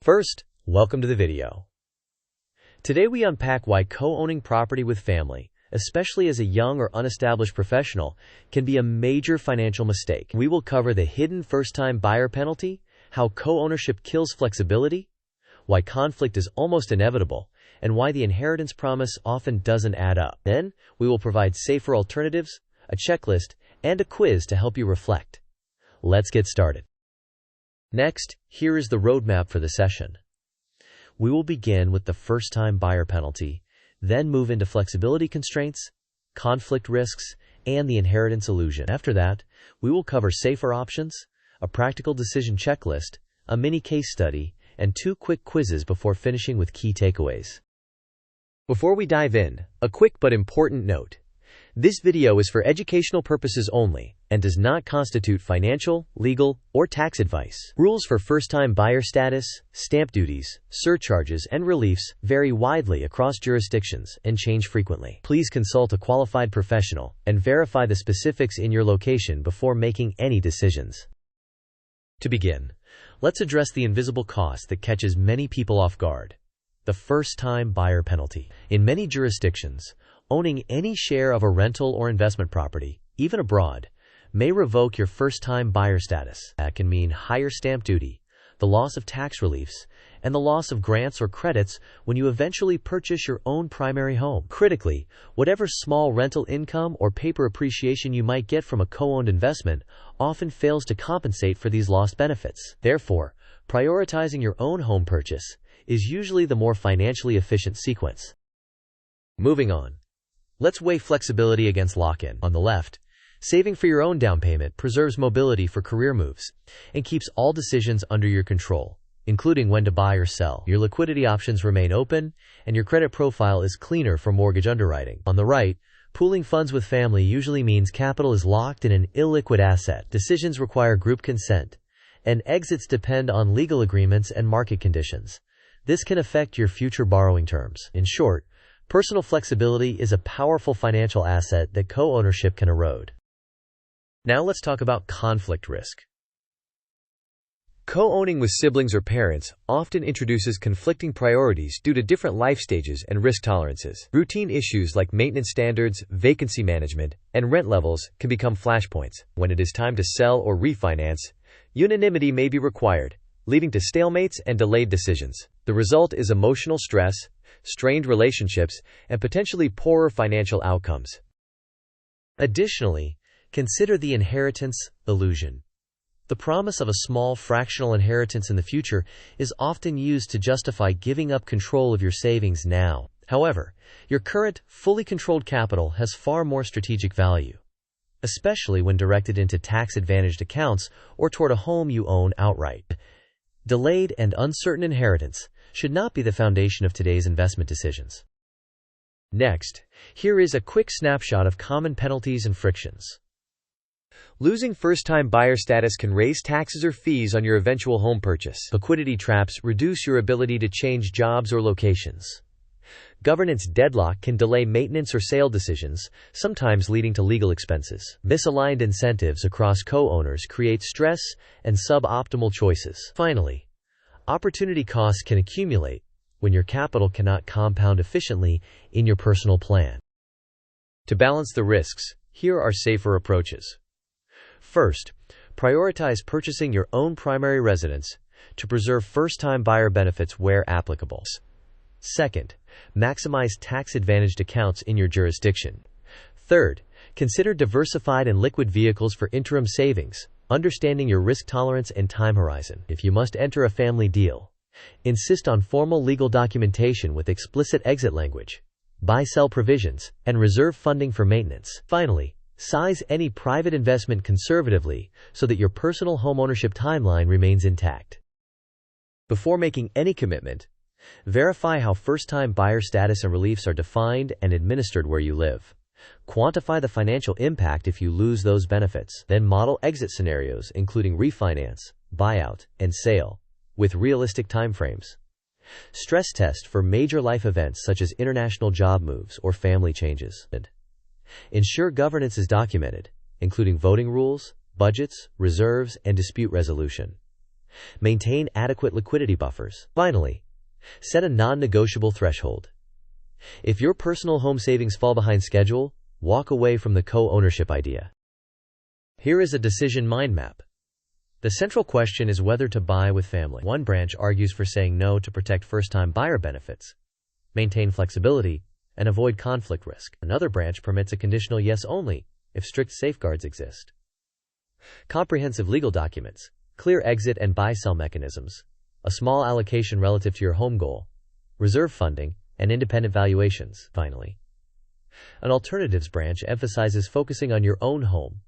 First, welcome to the video. Today we unpack why co-owning property with family, especially as a young or unestablished professional, can be a major financial mistake. We will cover the hidden first-time buyer penalty, how co-ownership kills flexibility, why conflict is almost inevitable, and why the inheritance promise often doesn't add up. Then, we will provide safer alternatives, a checklist, and a quiz to help you reflect. Let's get started. Next, here is the roadmap for the session. We will begin with the first-time buyer penalty, then move into flexibility constraints, conflict risks, and the inheritance illusion. After that, we will cover safer options, a practical decision checklist, a mini case study, and 2 quick quizzes before finishing with key takeaways. Before we dive in, a quick but important note. This video is for educational purposes only and does not constitute financial, legal, or tax advice. Rules for first-time buyer status, stamp duties, surcharges, and reliefs vary widely across jurisdictions and change frequently. Please consult a qualified professional and verify the specifics in your location before making any decisions. To begin, let's address the invisible cost that catches many people off guard: the first-time buyer penalty. In many jurisdictions, owning any share of a rental or investment property, even abroad, may revoke your first-time buyer status. That can mean higher stamp duty, the loss of tax reliefs, and the loss of grants or credits when you eventually purchase your own primary home. Critically, whatever small rental income or paper appreciation you might get from a co-owned investment often fails to compensate for these lost benefits. Therefore, prioritizing your own home purchase is usually the more financially efficient sequence. Moving on. Let's weigh flexibility against lock-in. On the left, saving for your own down payment preserves mobility for career moves and keeps all decisions under your control, including when to buy or sell. Your liquidity options remain open, and your credit profile is cleaner for mortgage underwriting. On the right, pooling funds with family usually means capital is locked in an illiquid asset. Decisions require group consent, and exits depend on legal agreements and market conditions. This can affect your future borrowing terms. In short, personal flexibility is a powerful financial asset that co-ownership can erode. Now let's talk about conflict risk. Co-owning with siblings or parents often introduces conflicting priorities due to different life stages and risk tolerances. Routine issues like maintenance standards, vacancy management, and rent levels can become flashpoints. When it is time to sell or refinance, unanimity may be required, leading to stalemates and delayed decisions. The result is emotional stress, strained relationships, and potentially poorer financial outcomes. Additionally, consider the inheritance illusion. The promise of a small fractional inheritance in the future is often used to justify giving up control of your savings now. However, your current, fully controlled capital has far more strategic value, especially when directed into tax-advantaged accounts or toward a home you own outright. Delayed and uncertain inheritance should not be the foundation of today's investment decisions. Next, here is a quick snapshot of common penalties and frictions. Losing first-time buyer status can raise taxes or fees on your eventual home purchase. Liquidity traps reduce your ability to change jobs or locations. Governance deadlock can delay maintenance or sale decisions, sometimes leading to legal expenses. Misaligned incentives across co-owners create stress and suboptimal choices. Finally, opportunity costs can accumulate when your capital cannot compound efficiently in your personal plan. To balance the risks, here are safer approaches. First, prioritize purchasing your own primary residence to preserve first-time buyer benefits where applicable. Second, maximize tax-advantaged accounts in your jurisdiction. Third, consider diversified and liquid vehicles for interim savings, understanding your risk tolerance and time horizon. If you must enter a family deal, insist on formal legal documentation with explicit exit language, buy-sell provisions, and reserve funding for maintenance. Finally, size any private investment conservatively so that your personal homeownership timeline remains intact. Before making any commitment, verify how first-time buyer status and reliefs are defined and administered where you live. Quantify the financial impact if you lose those benefits. Then model exit scenarios including refinance, buyout, and sale, with realistic timeframes. Stress test for major life events such as international job moves or family changes. Ensure governance is documented, including voting rules, budgets, reserves, and dispute resolution. Maintain adequate liquidity buffers. Finally, set a non-negotiable threshold. If your personal home savings fall behind schedule, walk away from the co-ownership idea. Here is a decision mind map. The central question is whether to buy with family. One branch argues for saying no to protect first-time buyer benefits, maintain flexibility, and avoid conflict risk. Another branch permits a conditional yes only if strict safeguards exist. Comprehensive legal documents, clear exit and buy-sell mechanisms, a small allocation relative to your home goal, reserve funding, and independent valuations. Finally, an alternatives branch emphasizes focusing on your own home,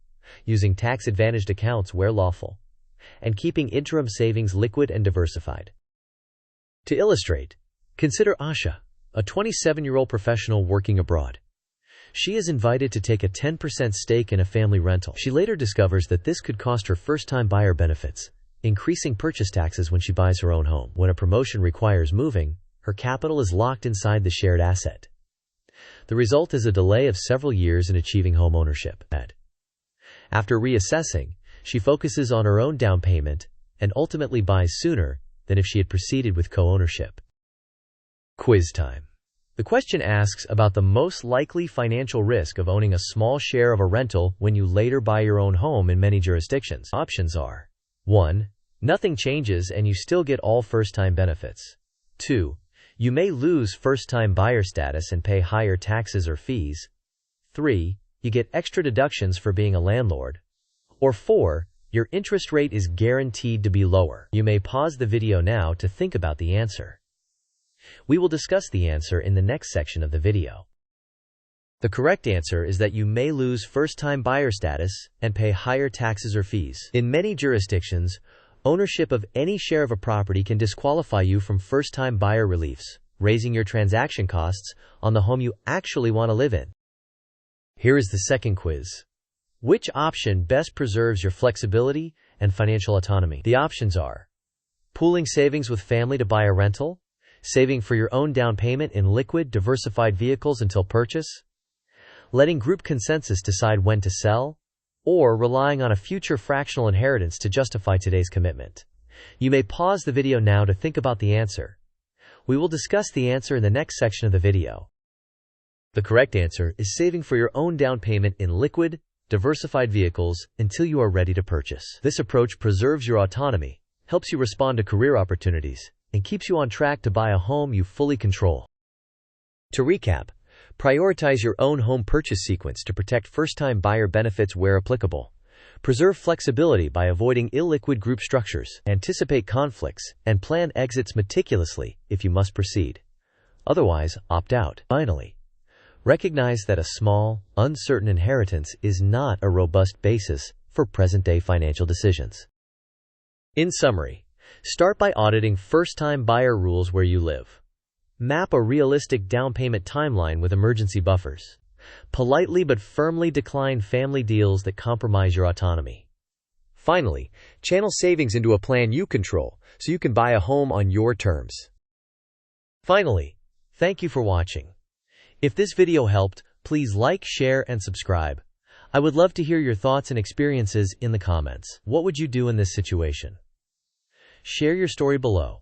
using tax-advantaged accounts where lawful, and keeping interim savings liquid and diversified. To illustrate, consider Asha, a 27-year-old professional working abroad. She is invited to take a 10% stake in a family rental. She later discovers that this could cost her first-time buyer benefits, increasing purchase taxes when she buys her own home. When a promotion requires moving, her capital is locked inside the shared asset. The result is a delay of several years in achieving home ownership. After reassessing, she focuses on her own down payment and ultimately buys sooner than if she had proceeded with co-ownership. Quiz time. The question asks about the most likely financial risk of owning a small share of a rental when you later buy your own home in many jurisdictions. Options are: 1. Nothing changes and you still get all first-time benefits. 2. You may lose first-time buyer status and pay higher taxes or fees. 3. You get extra deductions for being a landlord. Or 4. Your interest rate is guaranteed to be lower. You may pause the video now to think about the answer. We will discuss the answer in the next section of the video. The correct answer is that you may lose first-time buyer status and pay higher taxes or fees. In many jurisdictions, ownership of any share of a property can disqualify you from first-time buyer reliefs, raising your transaction costs on the home you actually want to live in. Here is the second quiz. Which option best preserves your flexibility and financial autonomy? The options are: pooling savings with family to buy a rental, saving for your own down payment in liquid, diversified vehicles until purchase, letting group consensus decide when to sell, or relying on a future fractional inheritance to justify today's commitment. You may pause the video now to think about the answer. We will discuss the answer in the next section of the video. The correct answer is saving for your own down payment in liquid, diversified vehicles until you are ready to purchase. This approach preserves your autonomy, helps you respond to career opportunities, and keeps you on track to buy a home you fully control. To recap, prioritize your own home purchase sequence to protect first-time buyer benefits where applicable. Preserve flexibility by avoiding illiquid group structures. Anticipate conflicts and plan exits meticulously if you must proceed. Otherwise, opt out. Finally, recognize that a small, uncertain inheritance is not a robust basis for present-day financial decisions. In summary, start by auditing first-time buyer rules where you live. Map a realistic down payment timeline with emergency buffers. Politely but firmly decline family deals that compromise your autonomy. Finally, channel savings into a plan you control so you can buy a home on your terms. Finally, thank you for watching. If this video helped, please like, share, and subscribe. I would love to hear your thoughts and experiences in the comments. What would you do in this situation? Share your story below.